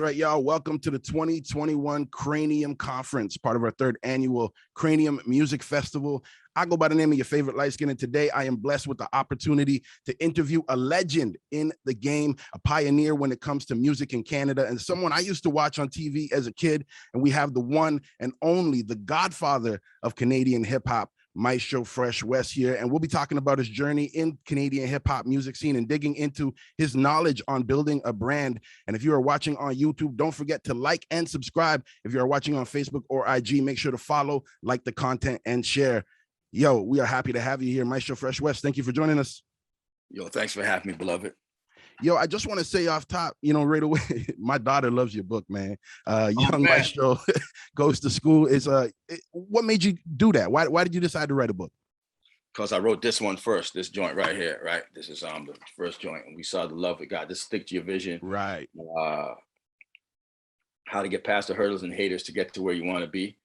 right, y'all. Welcome to the 2021 Cranium Conference, part of our third annual Cranium Music Festival. I go by the name of your favorite light skin, and today I am blessed with the opportunity to interview a legend in the game, a pioneer when it comes to music in Canada, and someone I used to watch on TV as a kid. And we have the one and only, the Godfather of Canadian hip hop, Maestro Fresh Wes here, and we'll be talking about his journey in Canadian hip hop music scene and digging into his knowledge on building a brand. And if you are watching on YouTube, don't forget to like and subscribe. If you are watching on Facebook or IG, make sure to follow, like the content, and share. Yo, we are happy to have you here, Maestro Fresh Wes. Thank you for joining us. Yo, thanks for having me, beloved. Yo, I just want to say off top, right away, my daughter loves your book, man. Young Maestro goes to school. What made you do that? Why did you decide to write a book? Because I wrote this one first, this joint right here, right? This is the first joint, and we saw the love of God. Just stick to your vision. Right. How to get past the hurdles and haters to get to where you want to be.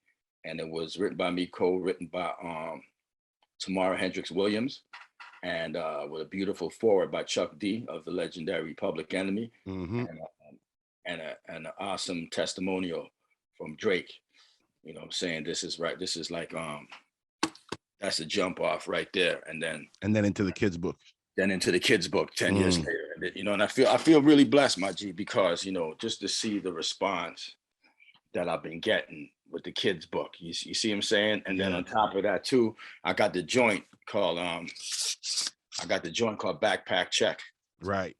And it was written by me, co-written by Tamara Hendricks Williams, and with a beautiful foreword by Chuck D of the legendary Public Enemy, and an awesome testimonial from Drake. You know what I'm saying? This is right. This is like that's a jump off right there, and then into the kids' book. Then into the kids' book 10 years later, and I feel really blessed, my G, because just to see the response that I've been getting with the kids' book. You see what I'm saying? And then on top of that too, I got the joint called Backpack Check. Right.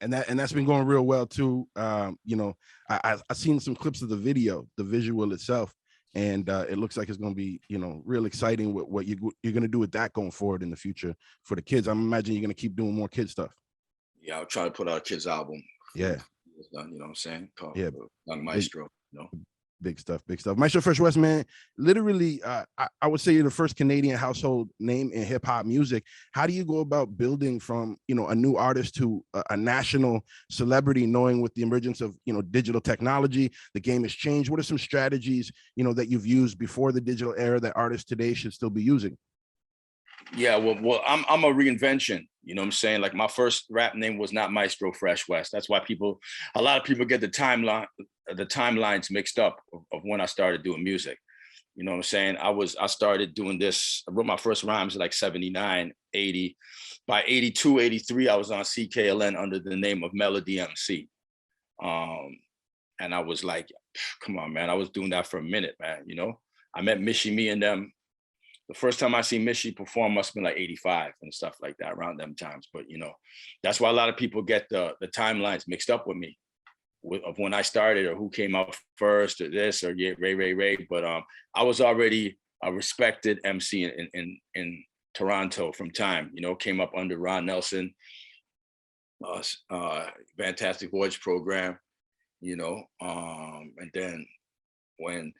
And that's been going real well too. I've seen some clips of the video, the visual itself, and it looks like it's going to be, real exciting with what you're going to do with that going forward in the future for the kids. I'm imagining you're going to keep doing more kid stuff. Yeah, I'll try to put out a kids album. Yeah. Done, you know what I'm saying? Called Young Maestro, Big stuff. Maestro Fresh Wes, man, literally, I would say you're the first Canadian household name in hip hop music. How do you go about building from, a new artist to a national celebrity, knowing with the emergence of, digital technology, the game has changed? What are some strategies, that you've used before the digital era that artists today should still be using? Yeah, well, I'm a reinvention. You know what I'm saying? Like my first rap name was not Maestro Fresh Wes. That's why a lot of people get the timelines mixed up of when I started doing music. You know what I'm saying? I started doing this. I wrote my first rhymes like 79, 80. By 82, 83, I was on CKLN under the name of Melody MC. And I was like, come on, man. I was doing that for a minute, man. I met Mishi, me and them. The first time I seen Mishi perform must have been like 85 and stuff like that, around them times. But, that's why a lot of people get the timelines mixed up with me, of when I started or who came out first or this or Ray. But I was already a respected MC in Toronto from time, came up under Ron Nelson, Fantastic Voyage program, and then when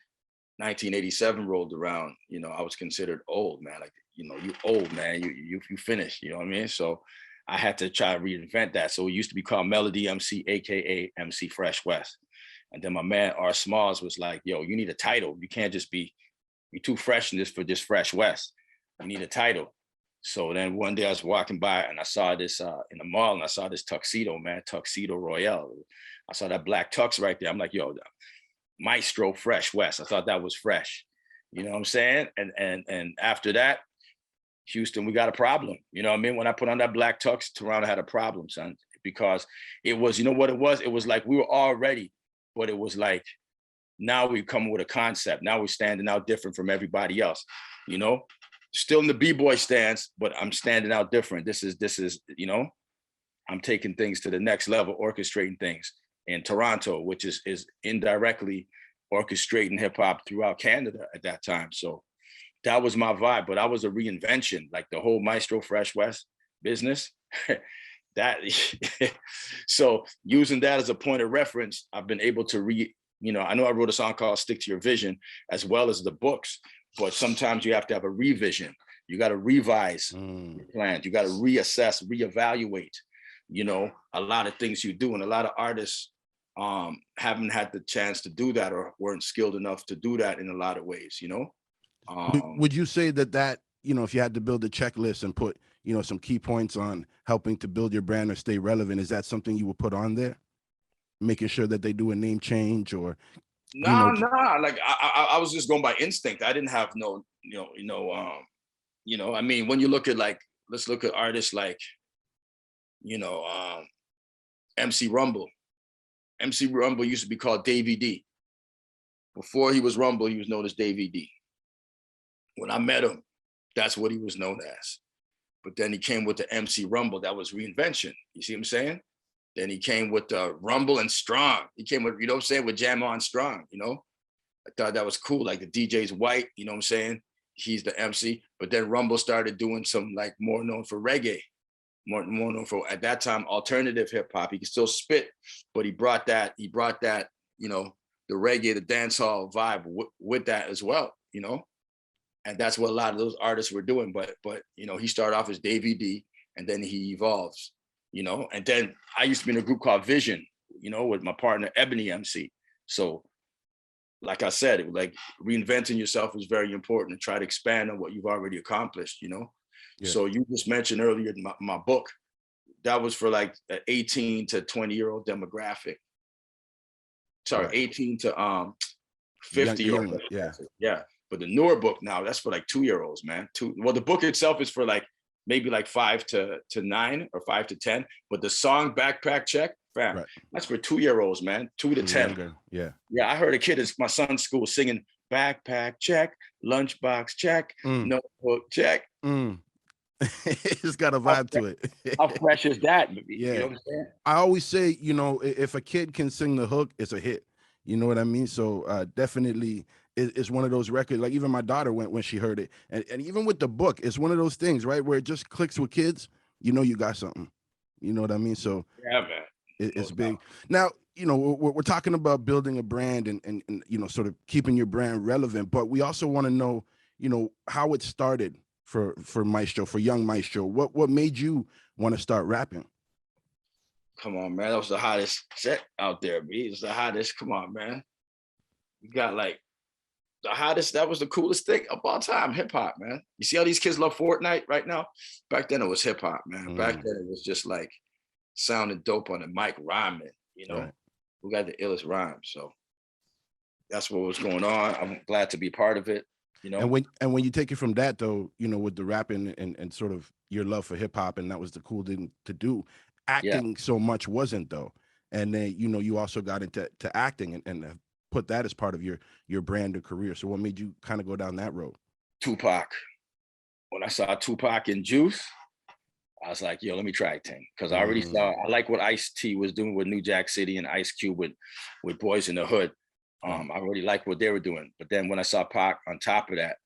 1987 rolled around, I was considered old, man. Like, you old, man, you finished, you know what I mean? So I had to try to reinvent that. So it used to be called Melody MC, AKA MC Fresh Wes. And then my man, R. Smalls, was like, yo, you need a title. You can't just you're too fresh in this for just Fresh Wes. You need a title. So then one day I was walking by and I saw this in the mall, and I saw this tuxedo, man, Tuxedo Royale. I saw that black tux right there. I'm like, yo, Maestro Fresh Wes. I thought that was fresh. You know what I'm saying? And after that, Houston, we got a problem. You know what I mean? When I put on that black tux, Toronto had a problem, son, because it was, what it was? It was like we were all ready, but it was like, now we come with a concept. Now we're standing out different from everybody else, Still in the B-boy stance, but I'm standing out different. This is, I'm taking things to the next level, orchestrating things in Toronto, which is indirectly orchestrating hip hop throughout Canada at that time. So that was my vibe, but I was a reinvention, like the whole Maestro Fresh Wes business. So using that as a point of reference, I've been able to I know I wrote a song called Stick to Your Vision, as well as the books, but sometimes you have to have a revision. You got to revise your plans. You got to reassess, reevaluate, a lot of things you do. And a lot of artists haven't had the chance to do that, or weren't skilled enough to do that in a lot of ways, Would you say that, if you had to build a checklist and put, some key points on helping to build your brand or stay relevant, is that something you would put on there? making sure that they do a name change or, Nah. Like I was just going by instinct. I didn't have no, I mean, when you look at like, let's look at artists like, you know, MC Rumble. MC Rumble used to be called Davey D. Before he was Rumble, he was known as Davey D. When I met him, that's what he was known as. But then he came with the MC Rumble. That was reinvention. You see what I'm saying? Then he came with the Rumble and Strong. He came with, with Jam On Strong, I thought that was cool. Like the DJ's white, you know what I'm saying? He's the MC. But then Rumble started doing some like more known for reggae, more known for, at that time, alternative hip hop. He could still spit, but he brought that, the reggae, the dancehall vibe with that as well, And that's what a lot of those artists were doing. But he started off as Davey D, and then he evolves, And then I used to be in a group called Vision, with my partner Ebony MC. So, like I said, like reinventing yourself is very important and try to expand on what you've already accomplished, Yeah. So you just mentioned earlier my book, that was for like an 18 to 20-year-old demographic. Sorry, right. 18 to 50-year-old. Yeah. But the newer book now, that's for like 2-year-olds, man. Well, the book itself is for like maybe like 5 to 9 or 5 to 10. But the song Backpack Check, fam, right. That's for 2-year-olds, man. 2 to 10. Younger. Yeah. Yeah, I heard a kid at my son's school singing backpack check, lunchbox check, notebook check. It's got a vibe to it. How fresh is that? Yeah. You know what I'm saying? I always say, if a kid can sing the hook, it's a hit. You know what I mean? So definitely it's one of those records, like even my daughter when she heard it. And even with the book, it's one of those things, right? Where it just clicks with kids, you got something. You know what I mean? So yeah, man. It's big. Now, we're talking about building a brand and sort of keeping your brand relevant, but we also want to know, how it started for Maestro, for young Maestro. What made you want to start rapping? Come on, man. That was the hottest set out there, B. It was the hottest. Come on, man. You got like the hottest, that was the coolest thing of all time, hip hop, man. You see how these kids love Fortnite right now? Back then it was hip hop, man. Back then it was just like sounding dope on the mic, rhyming, Right. Who got the illest rhyme? So that's what was going on. I'm glad to be part of it. And when you take it from that though, with the rapping and sort of your love for hip hop, and that was the cool thing to do. Acting so much wasn't though. And then you also got into acting and put that as part of your brand or career. So what made you kind of go down that road? Tupac. When I saw Tupac in Juice, I was like, yo, let me try acting. Because I already saw, I like what Ice-T was doing with New Jack City and Ice Cube with Boys in the Hood. I already liked what they were doing. But then when I saw Pac on top of that,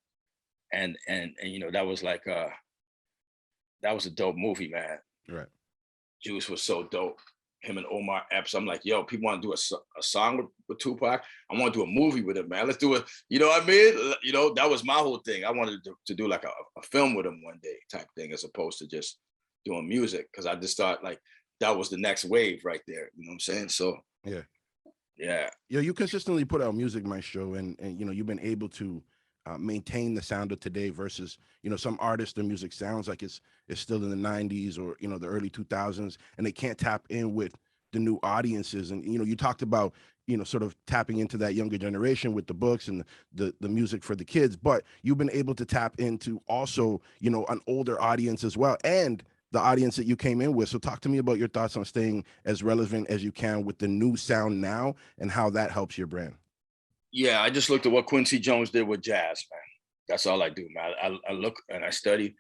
and that was like that was a dope movie, man. Right. Juice was so dope. Him and Omar Epps. I'm like, yo, people want to do a song with Tupac. I want to do a movie with him, man. Let's do it. You know what I mean? That was my whole thing. I wanted to do like a film with him one day type thing, as opposed to just doing music. Because I just thought like that was the next wave right there. You know what I'm saying? So yeah. You consistently put out music, Maestro, and you've been able to maintain the sound of today versus some artists, their music sounds like it's still in the 90s or the early 2000s, and they can't tap in with the new audiences. And you talked about sort of tapping into that younger generation with the books and the music for the kids, but you've been able to tap into also an older audience as well, and the audience that you came in with. So talk to me about your thoughts on staying as relevant as you can with the new sound now and how that helps your brand. Yeah, I just looked at what Quincy Jones did with jazz, man. That's all I do, man. I look and I study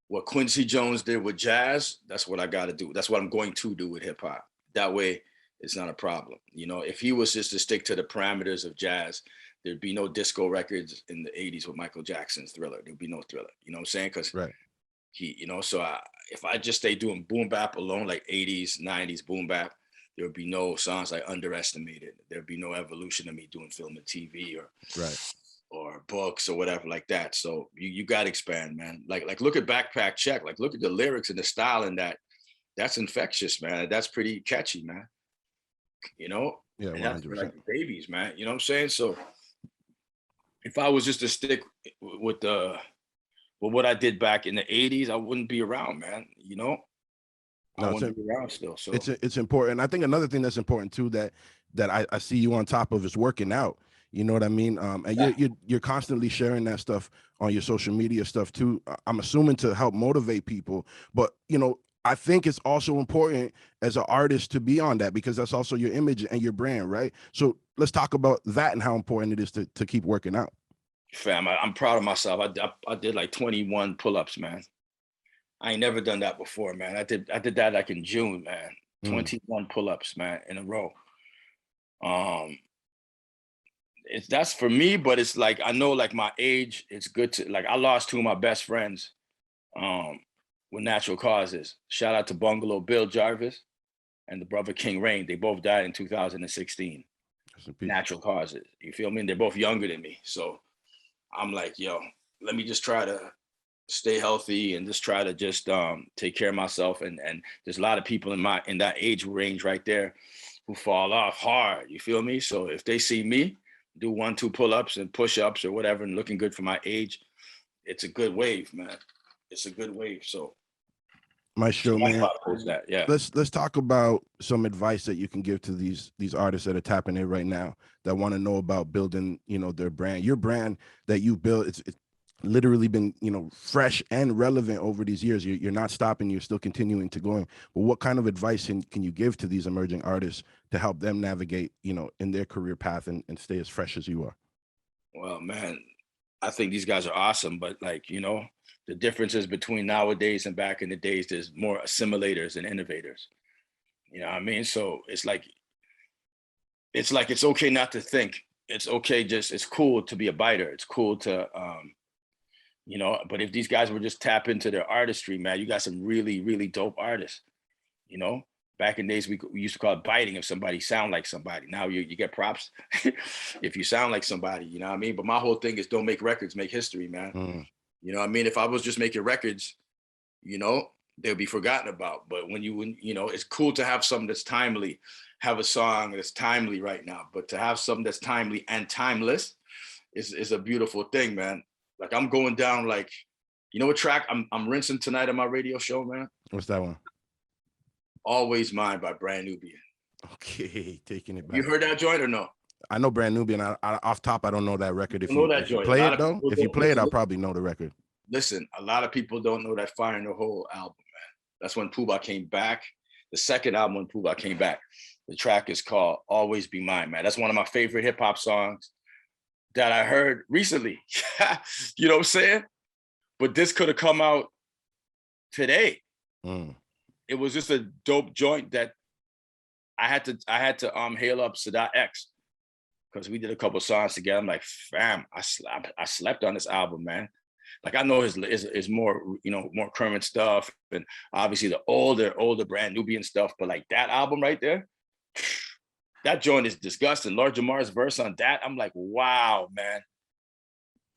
what Quincy Jones did with jazz. That's what I got to do. That's what I'm going to do with hip hop. That way, it's not a problem. If he was just to stick to the parameters of jazz, there'd be no disco records in the 80s with Michael Jackson's Thriller. There'd be no Thriller. You know what I'm saying? Because right. If I just stay doing boom bap alone, like 80s, 90s boom bap, there would be no songs I underestimated. There'd be no evolution of me doing film and TV or books or whatever like that. So you got to expand, man. Like look at Backpack Check. Like look at the lyrics and the style in that. That's infectious, man. That's pretty catchy, man. Yeah, and that's for like babies, man. You know what I'm saying? So if I was just to stick with what I did back in the 80s, I wouldn't be around, man. I No, want to be around still. So it's important. I think another thing that's important too that I see you on top of is working out. You know what I mean? And you're constantly sharing that stuff on your social media stuff too. I'm assuming to help motivate people, but you know, I think it's also important as an artist to be on that because that's also your image and your brand, right? So let's talk about that and how important it is to keep working out. fam, I'm proud of myself. I did like 21 pull-ups, man. I ain't never done that before, man. I did that like in June, man. 21 pull-ups, man, in a row. That's for me, but it's like I know like my age, it's good to like I lost two of my best friends with natural causes. Shout out to Bungalow Bill Jarvis and the brother King Rain. They both died in 2016. Natural causes. You feel me? And they're both younger than me. So I'm like, yo, let me just try to stay healthy and just try to just take care of myself. And there's a lot of people in that age range right there who fall off hard. You feel me? So if they see me do 1-2 pull-ups and push-ups or whatever and looking good for my age, it's a good wave, man. It's a good wave. So Maestro, man, that, yeah. let's talk about some advice that you can give to these artists that are tapping in right now that want to know about building, you know, their brand. Your brand that you built, it's literally been, you know, fresh and relevant over these years. You're not stopping, you're still continuing to going. But what kind of advice can you give to these emerging artists to help them navigate, you know, in their career path and stay as fresh as you are? Well, man, I think these guys are awesome, but like, you know, the differences between nowadays and back in the days, there's more assimilators and innovators. You know what I mean? So it's like it's okay not to think. It's okay, it's cool to be a biter. It's cool to you know, but if these guys would just tap into their artistry, man, you got some really, really dope artists. You know, back in days we used to call it biting if somebody sound like somebody. Now you get props if you sound like somebody, you know what I mean? But my whole thing is don't make records, make history, man. You know what I mean? If I was just making records, you know, they'll be forgotten about. But when you know, it's cool to have something that's timely, have a song that's timely right now. But to have something that's timely and timeless is a beautiful thing, man. Like I'm going down like, you know what track I'm rinsing tonight on my radio show, man? What's that one? Always Mine by Brand Nubian. Okay, taking it back. You heard that joint or no? I know Brand Nubian. I off top, I don't know that record. If know that if you joint. play it though, if you play it, I'll probably know the record. Listen, a lot of people don't know that Fire in the Hole album, man. That's when Puba came back. The second album when Puba came back. The track is called Always Be Mine, man. That's one of my favorite hip hop songs that I heard recently. You know what I'm saying? But this could have come out today. It was just a dope joint that I had to hail up Sadat X because we did a couple songs together. I'm like, fam, I slept on this album, man. Like I know his more, you know, more current stuff and obviously the older Brand Nubian stuff, but like that album right there, that joint is disgusting. Lord Jamar's verse on that, I'm like, wow, man.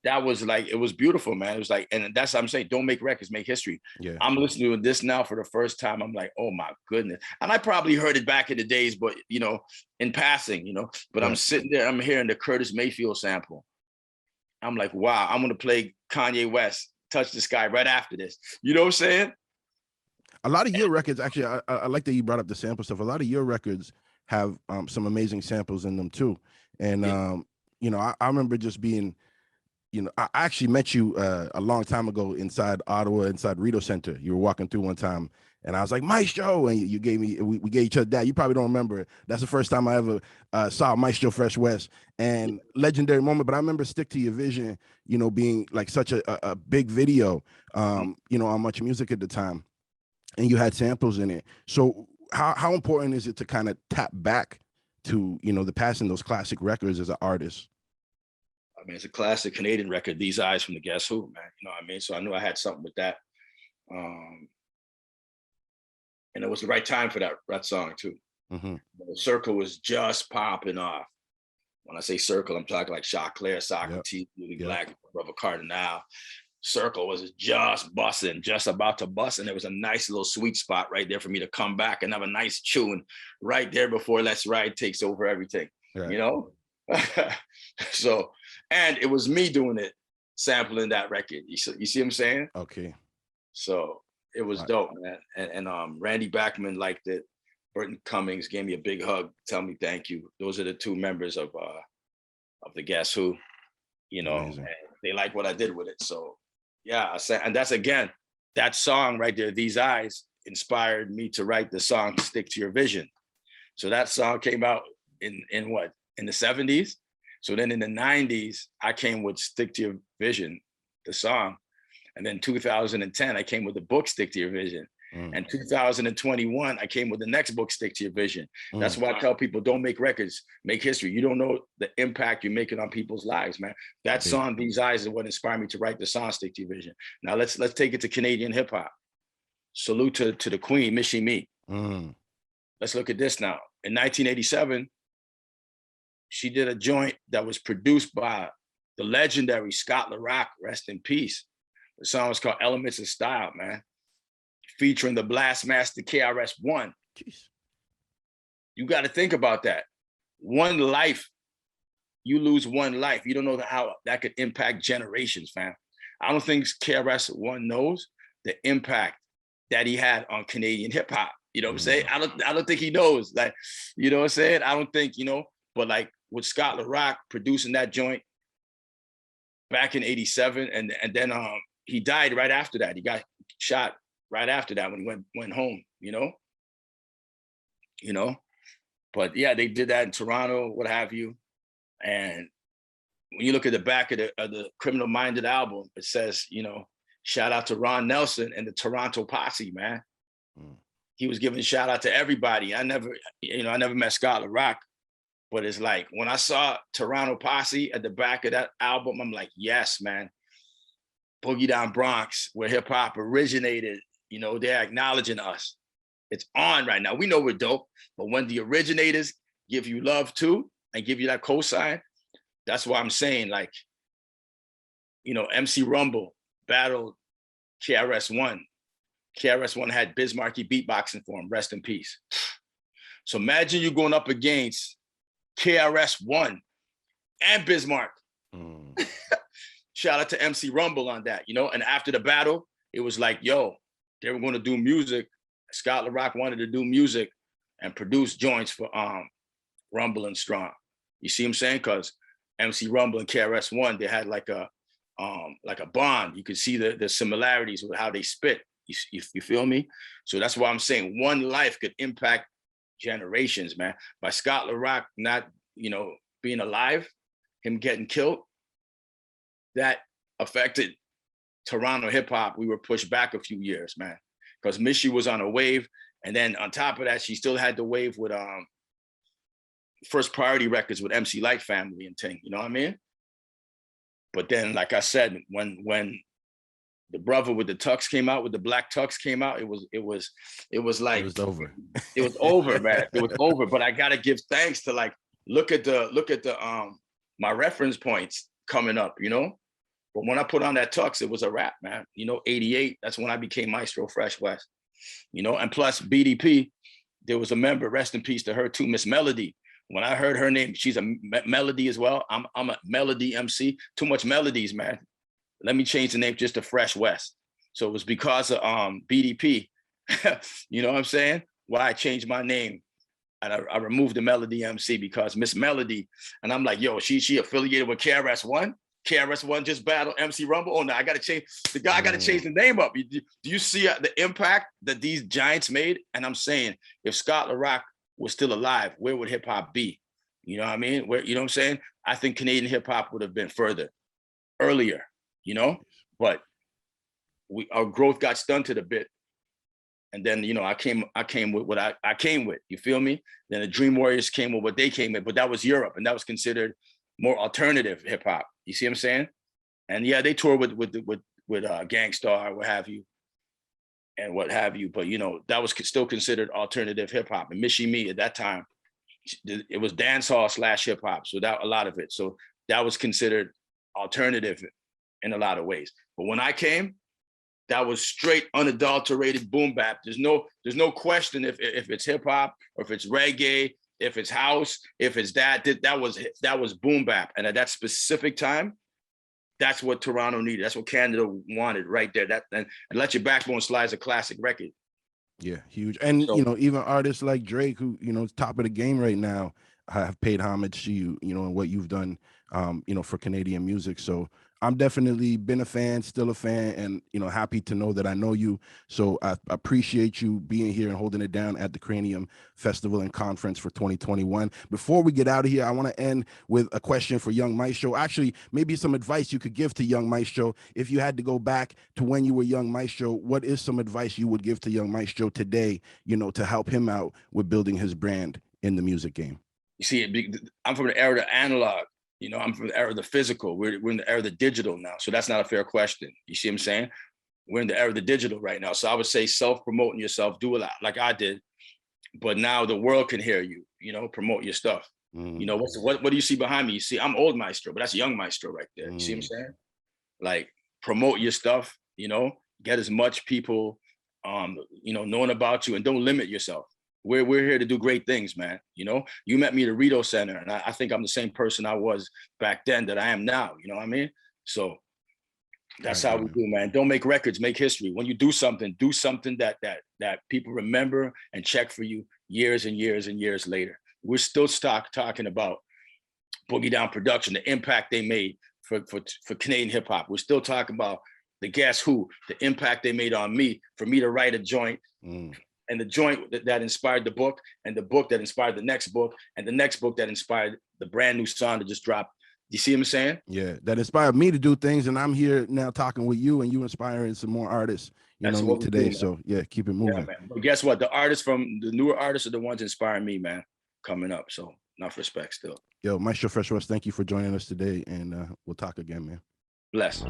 That was like, it was beautiful, man. It was like, and that's what I'm saying, don't make records, make history. Yeah. I'm listening to this now for the first time. I'm like, oh my goodness. And I probably heard it back in the days, but you know, in passing, you know, but I'm sitting there, I'm hearing the Curtis Mayfield sample. I'm like, wow, I'm gonna play Kanye West, Touch the Sky right after this. You know what I'm saying? A lot of your records, actually, I like that you brought up the sample stuff. A lot of your records have some amazing samples in them too. And you know, I remember just being, you know, I actually met you a long time ago inside Ottawa, inside Rideau Center. You were walking through one time and I was like, Maestro, and you gave me, we gave each other that. You probably don't remember it. That's the first time I ever saw Maestro Fresh Wes, and legendary moment. But I remember Stick to Your Vision, you know, being like such a big video, you know, on Much Music at the time, and you had samples in it. So how important is it to kind of tap back to, you know, the past and those classic records as an artist? I mean, it's a classic Canadian record, These Eyes from the Guess Who, man. You know what I mean? So I knew I had something with that. And it was the right time for that song too. Circle was just popping off. When I say Circle, I'm talking like Choclair, Socrates, Black, Brother Cardinal. Circle was just busting, just about to bust. And there was a nice little sweet spot right there for me to come back and have a nice tune right there before Let's Ride takes over everything, you know? So, and it was me doing it, sampling that record. You see what I'm saying? Okay. So It was dope, man. And Randy Bachman liked it. Burton Cummings gave me a big hug, tell me thank you. Those are the two members of the Guess Who, you know, and they like what I did with it. So yeah, I said, and that's again, that song right there, These Eyes, inspired me to write the song Stick to Your Vision. So that song came out in the 70s. So then in the 90s, I came with Stick to Your Vision, the song. And then 2010, I came with the book Stick to Your Vision. And 2021, I came with the next book, Stick to Your Vision. That's why I tell people, don't make records, make history. You don't know the impact you're making on people's lives, man. That song, These Eyes, is what inspired me to write the song, Stick to Your Vision. Now let's take it to Canadian hip hop. Salute to the Queen, Michie Me. Let's look at this now. In 1987, she did a joint that was produced by the legendary Scott LaRock, rest in peace. The song was called Elements of Style, man. Featuring the Blastmaster KRS-One. Jeez. You got to think about that. One life, you lose one life. You don't know how that could impact generations, fam. I don't think KRS-One knows the impact that he had on Canadian hip hop. You know what I'm saying? I don't think he knows. Like, you know what I'm saying? I don't think, you know, but like with Scott LaRock producing that joint back in 87, and then he died right after that. He got shot right after that when he went home, you know? But yeah, they did that in Toronto, what have you. And when you look at the back of the Criminal Minded album, it says, you know, shout out to Ron Nelson and the Toronto Posse, man. He was giving shout out to everybody. I never met Scott LaRock, but it's like, when I saw Toronto Posse at the back of that album, I'm like, yes, man. Boogie Down Bronx, where hip hop originated, you know, they're acknowledging us. It's on right now. We know we're dope, but when the originators give you love too and give you that cosign, that's why I'm saying, like, you know, MC Rumble battled KRS-One. KRS-One had Bismarcky beatboxing for him, rest in peace. So imagine you going up against KRS-One and Bismarck. Shout out to MC Rumble on that, you know? And after the battle, it was like, yo, they were going to do music. Scott LaRock wanted to do music and produce joints for Rumble and Strong. You see what I'm saying? Because MC Rumble and KRS-One, they had like a bond. You could see the similarities with how they spit. You feel me? So that's why I'm saying one life could impact generations, man. By Scott LaRock not, you know, being alive, him getting killed, that affected Toronto hip hop. We were pushed back a few years, man, because Michie was on a wave. And then on top of that, she still had the wave with First Priority Records with MC Light family and thing, you know what I mean? But then, like I said, when the brother with the tux came out, with the black tux came out, it was like, it was over. It was over, man. It was over. But I gotta give thanks to, like, look at the my reference points coming up, you know? But when I put on that tux, it was a wrap, man. You know, 88, that's when I became Maestro Fresh Wes. You know, and plus BDP, there was a member, rest in peace to her too, Miss Melody. When I heard her name, she's a melody as well. I'm a melody MC. Too much melodies, man. Let me change the name just to Fresh Wes. So it was because of BDP, you know what I'm saying? Why I changed my name. And I removed the Melody MC because Miss Melody, and I'm like, yo, she affiliated with KRS-One? KRS-One just battled MC Rumble? Oh no, I gotta change the name up. Do you see the impact that these giants made? And I'm saying, if Scott LaRock was still alive, where would hip hop be? You know what I mean? Where, you know what I'm saying? I think Canadian hip hop would have been further, earlier, you know? But our growth got stunted a bit. And then, you know, I came with what I came with, you feel me? Then the Dream Warriors came with what they came with, but that was Europe, and that was considered more alternative hip hop. You see what I'm saying? And yeah, they toured with Gangstar, what have you, and what have you. But you know, that was still considered alternative hip hop. And Michie Me at that time, it was dancehall / hip hop. So that, a lot of it. So that was considered alternative in a lot of ways. But when I came, that was straight unadulterated boom bap. There's no question if it's hip hop or if it's reggae, if it's house, if it's that was boom bap. And at that specific time, That's what Toronto needed. That's what Canada wanted right there. That and Let Your Backbone Slide is a classic record. Yeah, huge. And So, you know, even artists like Drake, who, you know, is top of the game right now, have paid homage to you, you know, and what you've done, you know, for Canadian music. So I'm definitely been a fan, still a fan, and, you know, happy to know that I know you. So I appreciate you being here and holding it down at the Cranium Festival and Conference for 2021. Before we get out of here, I want to end with a question for young Maestro. Actually, maybe some advice you could give to young Maestro. If you had to go back to when you were young Maestro, what is some advice you would give to young Maestro today, you know, to help him out with building his brand in the music game? you see, I'm from the era of the analog. You know, I'm from the era of the physical. We're in the era of the digital now. So that's not a fair question. You see what I'm saying? We're in the era of the digital right now. So I would say self-promoting yourself, do a lot like I did. But now the world can hear you, you know, promote your stuff. You know, what do you see behind me? You see, I'm old Maestro, but that's young Maestro right there. You see what I'm saying? Like, promote your stuff, you know, get as much people, you know, knowing about you, and don't limit yourself. We're here to do great things, man. You know, you met me at the Rito Center, and I think I'm the same person I was back then that I am now. You know what I mean? So that's how we do, man. Don't make records, make history. When you do something that people remember and check for you years and years and years later. We're still talking about Boogie Down Production, the impact they made for Canadian hip hop. We're still talking about the Guess Who, the impact they made on me, for me to write a joint, and the joint that inspired the book, and the book that inspired the next book, and the next book that inspired the brand new song that just dropped. You see what I'm saying? Yeah, that inspired me to do things, and I'm here now talking with you, and you inspiring some more artists, you That's know, today. do, so yeah, keep it moving. Yeah, man. But guess what? The newer artists are the ones inspiring me, man, coming up. So enough respect still. Yo, Maestro Fresh Wes, thank you for joining us today, and we'll talk again, man. Bless.